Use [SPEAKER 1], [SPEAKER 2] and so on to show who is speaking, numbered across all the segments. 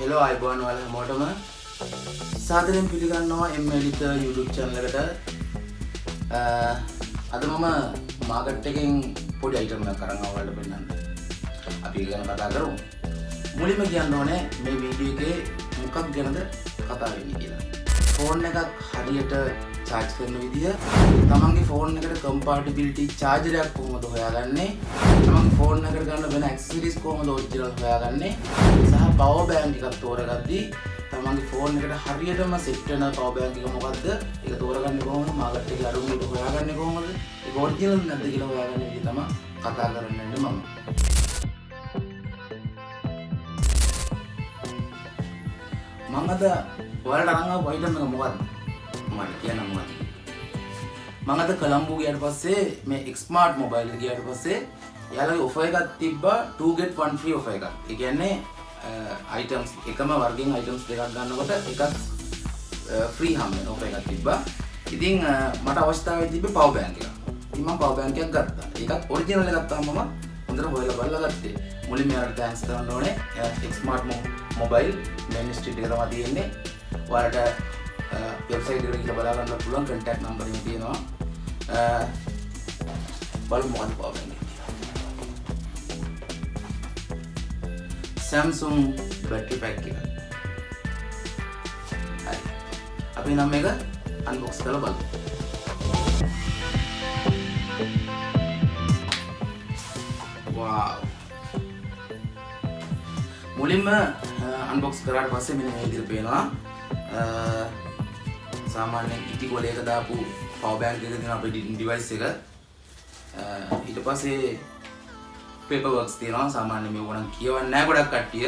[SPEAKER 1] Hello අයිබෝන් වල හැමෝටම සාදරයෙන් පිළිගන්නවා M-Edit YouTube channel එකට. අද මම මාකට් එකෙන් පොඩි අයිටම් එකක් අරන් ආවලට පෙන්නන්න. අපි ඒක ගැන කතා කරමු. මුලින්ම කියන්න ඕනේ මේ වීඩියෝ එකේ මොකක් ගැනද කතා වෙන්නේ කියලා. ෆෝන් එකක් හරියට charge කරන විදිය, තමන්ගේ ෆෝන් එකට compatibility charger එකක් කොහොමද හොයාගන්නේ, තමන්ගේ ෆෝන් එකට ගන්න වෙන accessories කොහොමද original හොයාගන්නේ, සහ power bank එකක් තෝරගද්දී තමන්ගේ ෆෝන් එකට හරියටම set වෙන power bank එක මොකද්ද, ඒක තෝරගන්නේ කොහොමද, මාකට් එකේ අඩුමිට හොයාගන්නේ කොහොමද, ඒක original නැද්ද කියලා හොයාගන්න විදිය තමයි කතා කරන්නේ මම. මම අද ඔයාලට අරන් ආපු item එක මොකද්ද? මම කියන්න මොකද මම අද කොළඹ ගියාට පස්සේ මේ Xmart mobile එක ගියාට පස්සේ එයාලගේ offer එකක් තිබ්බා 2 get 1 free offer එකක්. ඒ කියන්නේ items එකම වර්ගයෙන් items දෙකක් ගන්නකොට එකක් free හැම වෙන offer එකක් තිබ්බා. ඉතින් මට අවස්ථාවක් තිබ්බේ power bank එකක්. ඉතින් මම power bank එකක් ගත්තා. ඒකත් original එකක් තමයි මම හොඳට හොයලා බලලා ගත්තේ. මුලින්ම එයාලට thanks කරන්න ඕනේ. Xmart mobile main street එක තමයි තියෙන්නේ. ඔයාලට website එකට ගිහලා බලා ගන්න පුළුවන් contact number එක තියෙනවා. බලමු මොකක්ද power bank එක. Samsung battery pack එක. හරි. අපි නම් මේක unbox කරලා බලමු. wow. මුලින්ම unbox කරාට පස්සේ මෙන්න මේ විදිහට පේනවා. සාමාන්‍යයෙන් ඉටි කොලයක දාපු power bank එක තියෙන අපේ device එක. ඊට පස්සේ paperworks තියෙනවා. සාමාන්‍යයෙන් මේක නම් කියවන්නේ නැහැ ගොඩක් කට්ටිය.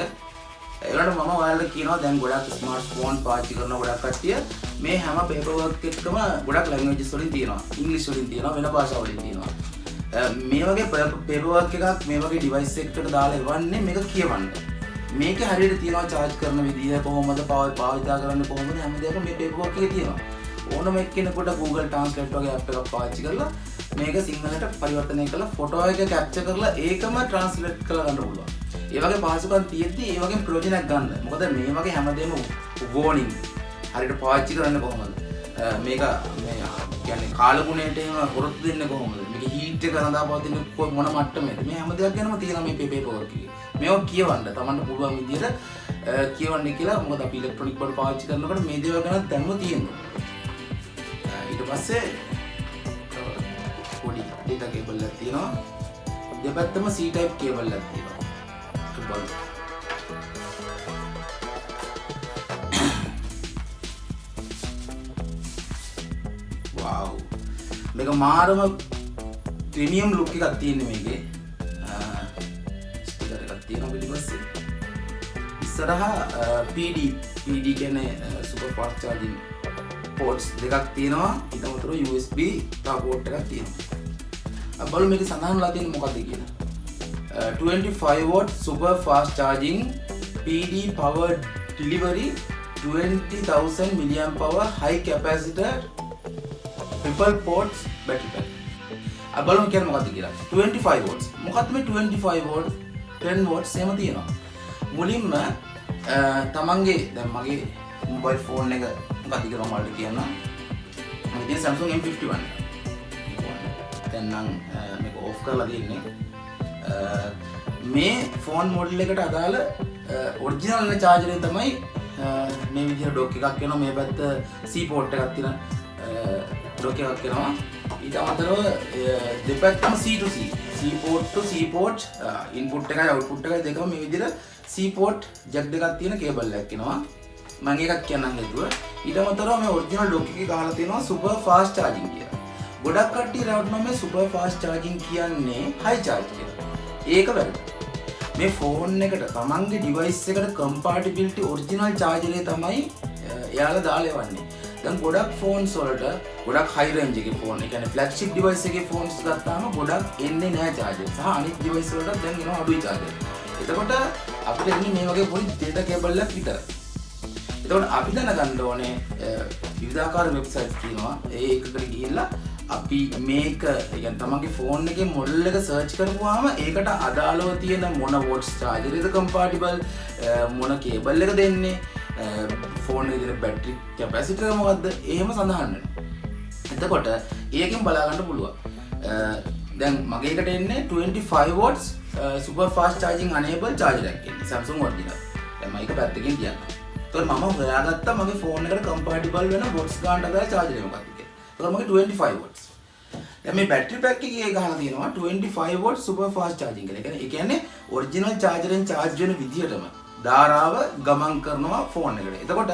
[SPEAKER 1] ඒ වුණාට මම ඔයාලට කියනවා දැන් ගොඩක් smartphone පාවිච්චි කරන ගොඩක් කට්ටිය මේ හැම paperwork එකකම ගොඩක් languages වලින් තියෙනවා. English වලින් තියෙනවා, වෙන භාෂා වලින් තියෙනවා. මේ වගේ paperwork එකක් මේ වගේ device එකකට දාලා එවන්නේ මේක කියවන්න. මේක හරියට තියෙනවා charge කරන විදිය කොහොමද පාවිච්චි කරන්නේ කොහොමද හැම දෙයක්ම මේ paperwork එකේ තියෙනවා. ඕනම එක්කෙනෙකුට Google Translate වගේ app එකක් පාවිච්චි කරලා මේක සිංහලට පරිවර්තනය කරලා ෆොටෝ එක capture කරලා ඒකම translate කරලා ගන්න පුළුවන්. ඒ වගේ පහසුකම් තියෙද්දි ඒ වගේ ප්‍රයෝජනයක් ගන්න. මොකද මේ වගේ හැමදේම warning හරියට පාවිච්චි කරන්නේ කොහොමද? මේක මේ කියන්නේ කාලගුණයට එහෙම හොරොත්තු දෙන්නේ කොහොමද? මේක heat එක රඳා පවතින මොන මට්ටමේද? මේ හැම දෙයක් ගැනම තියෙනවා මේ paperwork එකේ. මේවා කියවන්න තමන්ට පුළුවන් විදිහට කියවන්න කියලා. මොකද අපි ඉලෙක්ට්‍රොනික බඩ පාවිච්චි කරනකොට මේ දේවල් ගැන දැනුම තියෙනවා. ඊට පස්සේ පොඩි data cable එකක් තියෙනවා. දෙපැත්තම C type cable එකක් තියෙනවා. බලන්න. wow. මේක මාරම ප්‍රීමියම් ලුක් එකක් තියෙන්නේ මේකේ. තියෙනවා පිටිපස්සේ. ඉස්සරහා PD කියන්නේ super fast charging ports දෙකක් තියෙනවා. ඊට අමතරව USB port එකක් තියෙනවා. බලමු මේක සඳහන්ලා තියෙන්නේ මොකක්ද කියලා. 25 watt super fast charging PD power delivery 20,000 mAh high capacitor triple ports battery pack. බලමු කියන්නේ මොකක්ද කියලා. 25 watts. මොකක්ද මේ 25 watts? 10 watts එහෙම තියෙනවා. මුලින්ම තමන්ගේ දැන් මගේ මොබයිල් ෆෝන් එක මොකක්ද කියලා මම ඔයාලට කියන්න. මම තියෙන Samsung M51 එක. දැන් නම් මේක ඔෆ් කරලා තියෙන්නේ. මේ ෆෝන් මොඩල් එකට අදාළ ඔරිජිනල් charger එක තමයි මේ විදිහට ඩොක් එකක් එනවා. මේ පැත්ත C port එකක් තියෙන ඩොක් එකක් එනවා. ඊට අමතරව දෙපැත්තම C to C port to C port input එකයි output එකයි දෙකම මේ විදිහට C port jack දෙකක් තියෙන cable එකක් එනවා. මම එකක් කියන්නම් හේතුව. ඊට අමතරව මේ original dock එකේ ගහලා තියෙනවා super fast charging කියලා. ගොඩක් කට්ටිය රවටනවා මේ super fast charging කියන්නේ high charge කියලා. ඒක වැරදි. මේ ෆෝන් එකට තමන්ගේ device එකට compatibility original charger එක තමයි එයාලා දාලා එවන්නේ. දැන් ගොඩක් phones වලට ගොඩක් high range එකේ phone, ඒ කියන්නේ flagship device එකේ phones ගත්තාම ගොඩක් එන්නේ නැහැ charger. සහ අනිත් device වලට දැන් එනවා අඩුයි charger. එතකොට අපිට එන්නේ මේ වගේ පොඩි data cable එකක් විතරයි. එතකොට අපි දැනගන්න ඕනේ විවිධාකාර websites තියෙනවා. ඒ එකකට ගිහිල්ලා අපි මේක يعني තමන්ගේ ෆෝන් එකේ මොඩල් එක සර්ච් කරපුවාම ඒකට අදාළව තියෙන මොන වොට්ස් charger එකද compatible මොන කේබල් එක දෙන්නේ ෆෝන් එකේ තියෙන බැටරි කැපැසිටර් මොකද්ද එහෙම සඳහන් වෙනවා. එතකොට ඒකෙන් බලා ගන්න පුළුවන්. දැන් මගේ එකට එන්නේ 25 watts super fast charging enable charger එකක් එන්නේ Samsung original. දැන් මම ඒක පැත්තකින් තියන්නම්. එතකොට මම හොයාගත්තා මගේ ෆෝන් එකට compatible වෙන watts ගන්නට අදාළ charger එක මොකක්ද කියලා. එතකොට මගේ 25 watts. දැන් මේ battery pack එකේ ගහලා තියෙනවා 25 watts super fast charging කියලා. ඒ කියන්නේ original charger එකෙන් charge වෙන විදිහටම ධාරාව ගමන් කරනවා ෆෝන් එකට. එතකොට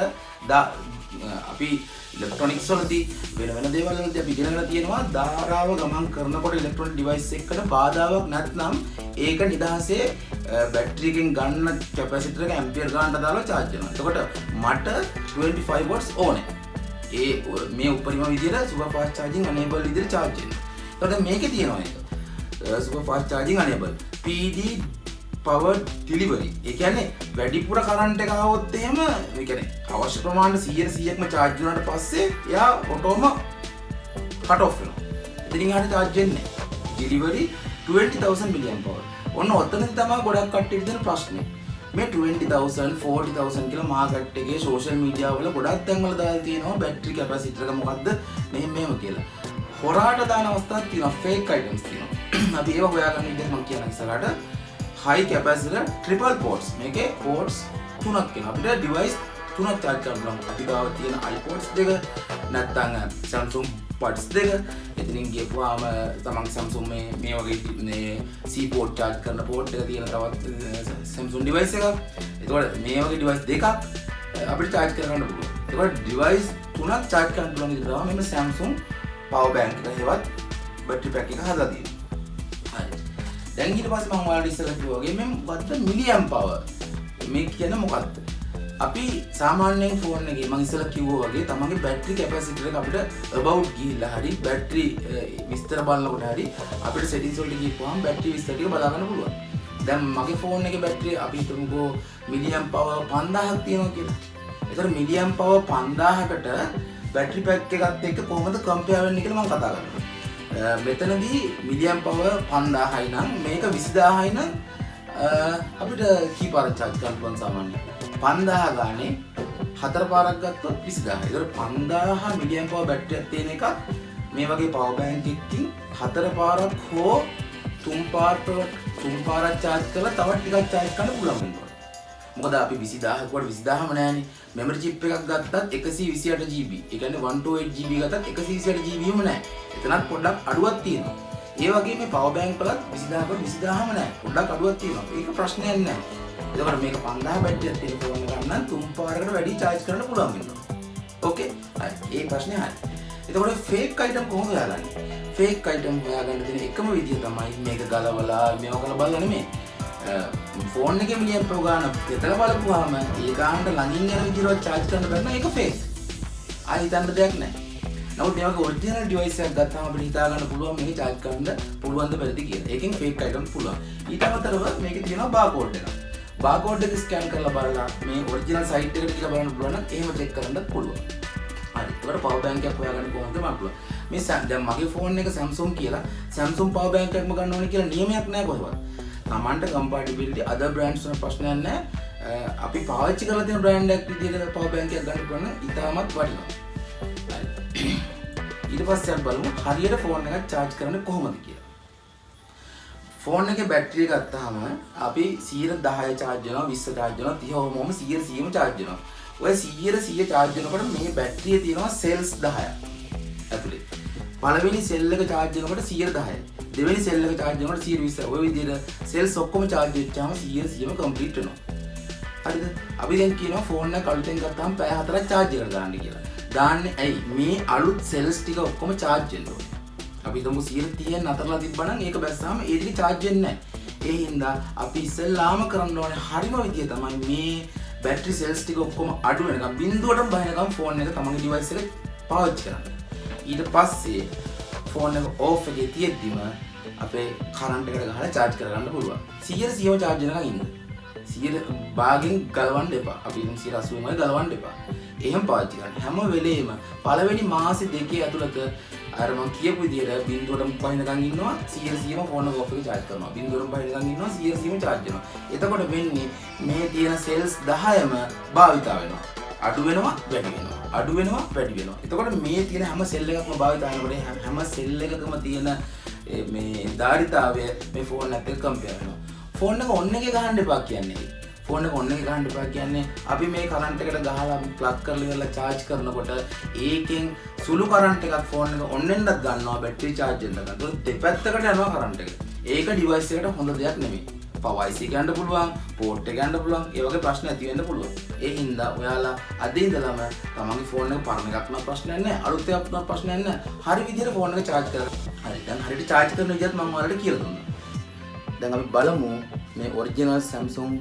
[SPEAKER 1] අපි ඉලෙක්ට්‍රොනික්ස් වලදී වෙන දේවල් වලදී අපි ඉගෙනගෙන තියෙනවා ධාරාව ගමන් කරනකොට ඉලෙක්ට්‍රොනික ඩිවයිස් එකකට බාධාවක් නැත්නම් ඒක නිදහසේ බැටරි එකෙන් ගන්න කැපැසිටර් එක ඇම්පියර් ගන්නට දාලා charge වෙනවා. එතකොට මට 25 watts ඕනේ. මේ උපරිම විදිහට super fast charging enable විදිහට charge වෙනවා. එතකොට මේකේ තියෙනවා ඒක super fast charging enable PD power delivery. ඒ කියන්නේ වැඩිපුර කරන්ට් එක ආවොත් එහෙම ඒ කියන්නේ අවශ්‍ය ප්‍රමාණයට 100%ක්ම charge වුණාට පස්සේ එයා ඔටෝම cut off වෙනවා. ඉතින් එයාට charge වෙන්නේ නැහැ. delivery 20000 mAh. ඔන්න ඔතනදී තමයි ගොඩක් කට්ටියට දෙන ප්‍රශ්නේ. මේ 20000 40000 කියලා මාකට් එකේ social media වල ගොඩක් තැන්වල දාලා තියෙනවා බැටරි කැපැසිටර් එක මොකද්ද මෙහෙම කියලා. හොරාට දාන අවස්ථාවක් තියෙනවා fake items තියෙනවා. අපි ඒව හොයාගන්න විදිහ මම කියන ඉස්සරහට high capacitor triple ports මේකේ ports තුනක් වෙනවා. අපිට device තුනක් charge කරන්න පුළුවන්. අපි ගාව තියෙන iPods දෙක නැත්නම් Samsung pods දෙක. එතනින් ගියපුවාම තමන් Samsung මේ වගේ මේ C port charge කරන port එක තියෙන තවත් Samsung device එකක්. ඒතකොට මේ වගේ device දෙකක් අපිට charge කරගන්න පුළුවන්. ඒතකොට device තුනක් charge කරන්න පුළුවන් විදිහට තමයි මේ Samsung power bank එක හේවත් battery pack එක හදලා තියෙන්නේ. හරි. දැන් ඊට පස්සේ මම ඔයාලට ඉස්සෙල්ලා කිව්වා වගේ මේ මොකද්ද මිලියම් පවර් මේ කියන්නේ මොකද්ද අපි සාමාන්‍යයෙන් ෆෝන් එකේ මම ඉස්සෙල්ලා කිව්වා වගේ තමන්ගේ බැටරි කැපැසිටර් එක අපිට about ගිහිල්ලා හරි බැටරි විස්තර බලනකොට හරි අපිට settings වලට ගිහපුවාම බැටරි විස්තර ටික බලා ගන්න පුළුවන්. දැන් මගේ ෆෝන් එකේ බැටරි අපි හිතමුකෝ මිලියම් පවර් 5000ක් තියෙනවා කියලා. ඒතර මිලියම් පවර් 5000කට බැටරි පැක් එකත් එක්ක කොහොමද කම්පෙයාර් වෙන්නේ කියලා මම කතා කරනවා. මෙතනදී මිලියම් පවර් 5000යි නම් මේක 20000යි නම් අපිට කී පාරක් charge කරන්න පුළුවන් සාමාන්‍යයෙන් 5000 ගානේ 4 පාරක් ගත්තොත් 20000. ඒතර 5000 මිලියම් පවර් බැටරියක් තියෙන එකක් මේ වගේ පවර් බැංක් එකකින් 4 පාරක් හෝ 3 පාරක් charge කරලා තවත් ටිකක් charge කරන්න පුළුවන් වෙනවා. මොකද අපි 20000 කොට 20000ම නෑනේ. memory chip එකක් ගත්තත් 128 GB. ඒ කියන්නේ 128 GB ගත්තත් 128 GB ම නෑ. එතනත් පොඩ්ඩක් අඩුවක් තියෙනවා. ඒ වගේ මේ power bank වලත් 20000 කොට 20000ම නෑ. පොඩ්ඩක් අඩුවක් තියෙනවා. ඒක ප්‍රශ්නයක් නෑ. එතකොට මේක 5000 බැටරියක් තියෙන ෆෝන් එකක් නම් 3 පාරකට වැඩි charge කරන්න පුළුවන් වෙනවා. ඕකේ. හරි. ඒ ප්‍රශ්නේ හරි. එතකොට fake item කොහොමද හොයාගන්නේ? fake item හොයාගන්න තියෙන එකම විදිය තමයි මේක ගලවලා මේව කරලා බලලා නෙමෙයි. ෆෝන් එකේ මිලියම් පවර් ගන්න පෙතල බලපුවාම ඒ ගානට ළඟින් යන විදිහට charge කරන්න බැන්න ඒක fake. ආයෙ හිතන්න දෙයක් නැහැ. නමුත් මේ වගේ ඔරිජිනල් ඩිවයිස් එකක් ගත්තාම අපිට හිතා ගන්න පුළුවන් මේක charge කරන්න පුළුවන්ද බැරිද කියලා. ඒකෙන් fake item පුළුවන්. ඊට අමතරව මේකේ තියෙනවා barcode එක. barcode එක scan කරලා බලලා මේ ඔරිජිනල් site එකට ගිහලා බලන්න පුළුවන් නම් එහෙම check කරන්නත් පුළුවන්. හරි. ඒකට power bank එකක් හොයාගන්න කොහොමද මම පුළුවන්. මේ දැන් මගේ ෆෝන් එක Samsung කියලා Samsung power bank එකක්ම ගන්න ඕනේ කියලා නියමයක් නැහැ කොහොමද? තමන්ට compatibility other brands වල ප්‍රශ්නයක් නැහැ. අපි පාවිච්චි කරලා තියෙන brand එකක් විදිහට power bank එකක් ගන්න පුළුවන් නම් ඉතාමත් වටිනවා. ඊට පස්සේ අපි බලමු හරියට ෆෝන් එකක් charge කරන්නේ කොහොමද කියලා. ෆෝන් එකේ බැටරිය ගත්තාම අපි 10% charge වෙනවා 20 charge වෙනවා 30 ඔහොමම 100%ම charge වෙනවා. ඔය 100% charge වෙනකොට මේ බැටරියේ තියෙනවා cells 10ක් ඇතුලේ. පළවෙනි cell එක charge වෙනකොට 110යි. දෙවෙනි cell එක charge වෙනකොට 120යි. ඔය විදිහට cells ඔක්කොම charge වෙච්චාම 100%ම complete වෙනවා. හරිද? අපි දැන් කියනවා ෆෝන් එක අලුතෙන් ගත්තාම පැය 4ක් charge කරලා දාන්න කියලා. දාන්නේ ඇයි? මේ අලුත් cells ටික ඔක්කොම charge වෙන්න ඕනේ. අපි හිතමු 130න් අතරලා තිබ්බනම් ඒක බැස්සාම ඒ ටික charge වෙන්නේ නැහැ. ඒ හින්දා අපි ඉස්සෙල්ලාම කරන්න ඕනේ හරිම විදිය තමයි මේ battery cells ටික ඔක්කොම අඩු වෙනකම් බිඳුවටම බහිනකම් ෆෝන් එක තමන්ගේ device එක පාවිච්චි කරන්න. ඊට පස්සේ ෆෝන් එක off එකේ තියෙද්දිම අපේ කරන්ට් එකට ගහලා charge කරගන්න පුළුවන්. 100%ම charge වෙනකම් ඉන්න. 100 භාගෙන් ගලවන්න එපා. අපි 180ම ගලවන්න එපා. එහෙම පාවිච්චි කරන්න. හැම වෙලේම පළවෙනි මාසෙ දෙකේ ඇතුළත අර මම කියපු විදිහට බින්දුවටම පහිනකන් ඉන්නවා 100%ම ෆෝන් එක ඔෆ් එක charge කරනවා. බින්දුවටම පහිනකන් ඉන්නවා 100%ම charge වෙනවා. එතකොට වෙන්නේ මේ තියෙන cells 10ම භාවිතා වෙනවා. අඩු වෙනවා වැඩි වෙනවා. අඩු වෙනවා වැඩි වෙනවා. එතකොට මේ තියෙන හැම cell එකක්ම භාවිතා වෙනකොට හැම cell එකකම තියෙන මේ ධාරිතාවය මේ ෆෝන් එකත් එක්ක කම්පෙයාර් වෙනවා. ෆෝන් එක ඔන් එකේ ගහන්න එපා කියන්නේ. ෆෝන් එක ඔන් එකේ ගහන්න එපා කියන්නේ අපි මේ කරන්ට් එකට ගහලා ප්ලග් කරලා ඉවරලා charge කරනකොට ඒකෙන් සුළු කරන්ට් එකක් ෆෝන් එක ඔන් වෙන්නත් ගන්නවා බැටරි charge වෙන්න ගන්නවා. ඒක දෙපැත්තකට යනවා කරන්ට් එක. ඒක device එකට හොඳ දෙයක් නෙමෙයි. power IC ගන්න පුළුවන්, port එක ගන්න පුළුවන්. ඒ වගේ ප්‍රශ්න ඇති වෙන්න පුළුවන්. ඒ හින්දා ඔයාලා අද ඉඳලම තමන්ගේ ෆෝන් එක පරණ එකක් නම් ප්‍රශ්නයක් නැහැ. අලුත් එකක් නම් ප්‍රශ්නයක් නැහැ. හරි විදිහට ෆෝන් එක charge කරගන්න. හරි. දැන් හරියට charge කරන විදිහත් මම ඔයාලට කියලා දුන්නා. දැන් අපි බලමු මේ original Samsung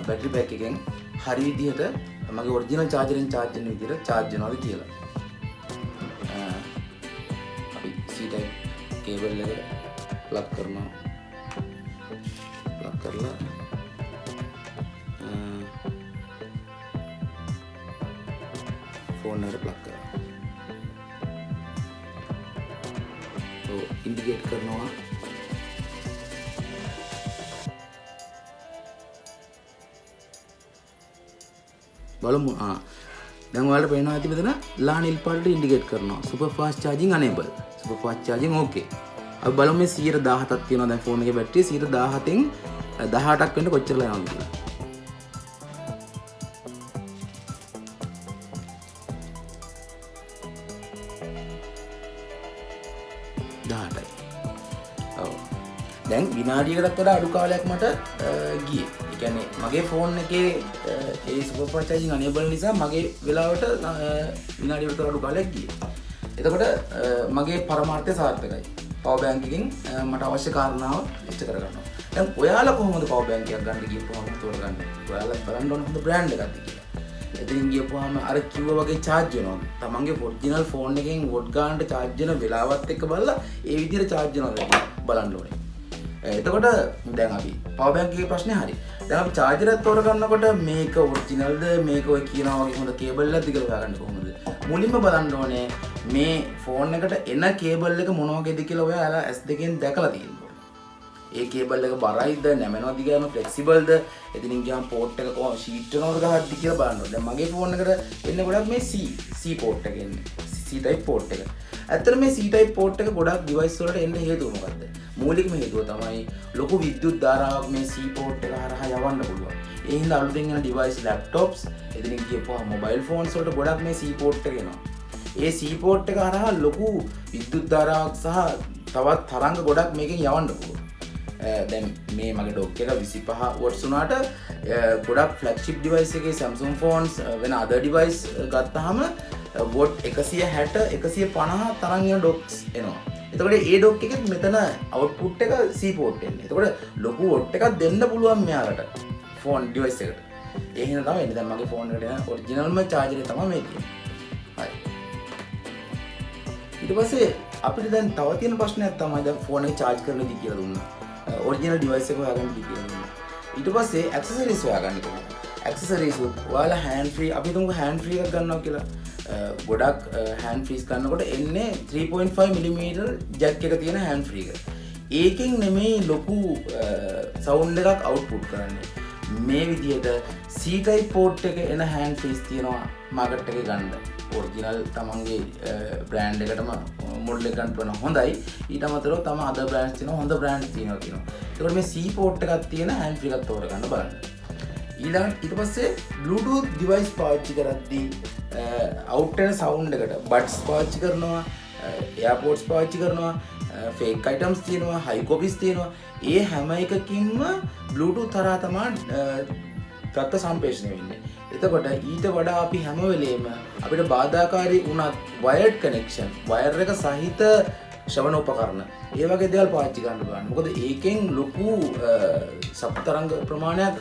[SPEAKER 1] battery pack එකෙන් හරි විදිහට මගේ original charger එකෙන් charge වෙන විදිහට charge වෙනවද කියලා. අපි C type cable එක plug කරනවා. plug කරලා phone එකට plug කරනවා. so indicate කරනවා. බලමු දැන් ඔයාලට පේනවා ඇති මෙතන ලා නිල් පාටට ඉන්ඩිකේට් කරනවා super fast charging enable super fast charging okay අපි බලමු මේ 117ක් තියෙනවා දැන් ෆෝන් එකේ බැටරිය 117න් 18ක් වෙන්න කොච්චරලා යනවද කියලා 18යි ඔව් දැන් විනාඩියකටත් වඩා අඩු කාලයක් මට ගියේ ඒ කියන්නේ මගේ ෆෝන් එකේ ඒ super fast charging enable නිසා මගේ වෙලාවට විනාඩියකට අඩු කාලයක් ගියේ. එතකොට මගේ පරමාර්ථය සාර්ථකයි. power bank එකෙන් මට අවශ්‍ය කාරණාව ඉෂ්ට කරගන්නවා. දැන් ඔයාලා කොහොමද power bank එකක් ගන්න ගියපුවාම තෝරගන්නේ? ඔයාලා බලන්න ඕන හොඳ brand එකක්ද කියලා. එතනින් ගියපුවාම අර කිව්වා වගේ charge වෙනවා. තමන්ගේ original phone එකෙන් watt ගන්නට charge වෙන වෙලාවත් එක්ක බලලා ඒ විදිහට charge වෙනවද බලන්න ඕනේ. එතකොට දැන් අපි power bank එකේ ප්‍රශ්නේ හරි. දැන් අපි charger එක තෝරගන්නකොට මේක ඔරිජිනල්ද මේක ඔය කියනවා වගේ හොඳ කේබල් එකක්ද කියලා හොයාගන්න කොහොමද? මුලින්ම බලන්න ඕනේ මේ ෆෝන් එකට එන කේබල් එක මොන වගේද කියලා ඔයාලා S2 දැකලා තියෙන්න ඕනේ. ඒ කේබල් එක බරයිද නැමෙනවද කියනවා ෆ්ලෙක්සිබල්ද එතනින් ගියාම පෝට් එක කොහොම ෂීට් එකකට ගහද්දි කියලා බලන්න ඕනේ. දැන් මගේ ෆෝන් එකට එන්නේ ගොඩක් මේ C පෝට් එක එන්නේ. C type පෝට් එක. ඇත්තට මේ C type පෝට් එක ගොඩක් device වලට එන්න හේතුව මොකද්ද? මූලිකම හේතුව තමයි ලොකු විද්‍යුත් ධාරාවක් මේ C port එක හරහා යවන්න පුළුවන්. ඒ හින්දා අලුතෙන් එන device laptops එදිනෙක ගියපුවා mobile phones වලට ගොඩක් මේ C port එක එනවා. ඒ C port එක හරහා ලොකු විද්‍යුත් ධාරාවක් සහ තවත් තරංග ගොඩක් මේකෙන් යවන්න පුළුවන්. දැන් මේ මගේ ඩොක් එක 25 watts උනාට ගොඩක් flagship device එකේ Samsung phones වෙන other device ගත්තාම watt 160 150 තරම් යන ඩොක්ස් එනවා. එතකොට ඒ ඩොක් එකෙත් මෙතන අවුට්පුට් එක C port එන්නේ. එතකොට ලොකු watt එකක් දෙන්න පුළුවන් මෙයාලට ෆෝන් device එකට. ඒ හින්දා තමයි එන්නේ. දැන් මගේ ෆෝන් එකට එන ඔරිජිනල්ම charger එක තමයි මේ තියෙන්නේ. හරි. ඊට පස්සේ අපිට දැන් තව තියෙන ප්‍රශ්නයක් තමයි දැන් ෆෝන් එක charge කරන දී කියලා දුන්නා. ඔරිජිනල් device එක හොයාගන්න දී කියලා දුන්නා. ඊට පස්සේ accessories හොයාගන්න කොහොමද? accessories ඔයාලා hand free අපි තුමු hand free එකක් ගන්නවා කියලා. ගොඩක් hand frees ගන්නකොට එන්නේ 3.5mm jack එක තියෙන hand free එක. ඒකෙන් නෙමෙයි ලොකු sound එකක් output කරන්නේ. මේ විදිහට C type port එක එන hand frees තියෙනවා market එකේ ගන්න. original තමන්ගේ brand එකටම model එක ගන්න පුළුවන් හොඳයි. ඊට අමතරව තම other brands තියෙනවා හොඳ brands තියෙනවා කියනවා. ඒකට මේ C port එකක් තියෙන hand free එකක් තෝරගන්න බලන්න. ඊට පස්සේ Bluetooth device පාවිච්චි කරද්දී out වෙන sound එකට buds පාවිච්චි කරනවා AirPods පාවිච්චි කරනවා fake items තියෙනවා high copies තියෙනවා ඒ හැම එකකින්ම Bluetooth හරහා තමයි තත්ත්ව සම්ප්‍රේෂණය වෙන්නේ. එතකොට ඊට වඩා අපි හැම වෙලේම අපිට බාධාකාරී වුණත් wired connection wire එක සහිත ශ්‍රවණ උපකරණ ඒ වගේ දේවල් පාවිච්චි කරන්න බලන්න. මොකද ඒකෙන් ලොකු ශබ්ද තරංග ප්‍රමාණයක්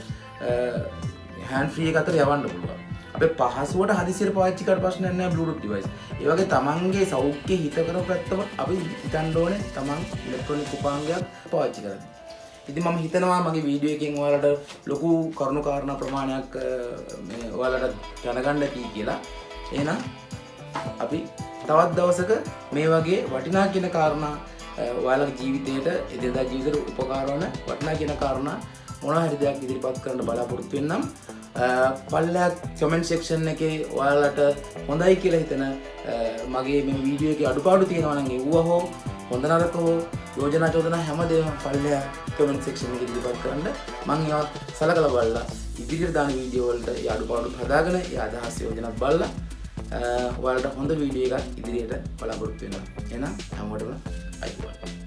[SPEAKER 1] hand free එක අතර යවන්න පුළුවන්. අපේ පහසුවට හදිසියට පාවිච්චි කරලා ප්‍රශ්නයක් නෑ Bluetooth device. ඒ වගේ තමන්ගේ සෞඛ්‍ය හිත කරපු පැත්තම අපි හිතන්න ඕනේ තමන් ඉලෙක්ට්‍රොනික උපාංගයක් පාවිච්චි කරද්දී. ඉතින් මම හිතනවා මගේ වීඩියෝ එකෙන් ඔයාලට ලොකු කරුණු කාරණා ප්‍රමාණයක් මේ ඔයාලට දැනගන්න ඇති කියලා. එහෙනම් අපි තවත් දවසක මේ වගේ වටිනා කියන කාරණා ඔයාලගේ ජීවිතයට එදිනදා ජීවිතේට උපකාර වන වටිනා කියන කාරණා මොනවා හරි දෙයක් ඉදිරිපත් කරන්න බලාපොරොත්තු වෙන්නම්. පල්ලෙහා කමෙන්ට් සෙක්ෂන් එකේ ඔයාලට හොඳයි කියලා හිතන මගේ මේ වීඩියෝ එකේ අඩුපාඩු තියෙනවා නම් ඒව හෝ හොඳ නරක හෝ යෝජනා චෝදනා හැමදේම පල්ලෙහා කමෙන්ට් සෙක්ෂන් එකේ ඉදිරිපත් කරන්න. මම ඒවා සලකලා බලලා ඉදිරියට දාන වීඩියෝ වලට ඒ අඩුපාඩු හදාගෙන ඒ අදහස් යෝජනා බලලා ඔයාලට හොඳ වීඩියෝ එකක් ඉදිරියට බලාපොරොත්තු වෙනවා. එහෙනම් හැමෝටම අයිබෝන්.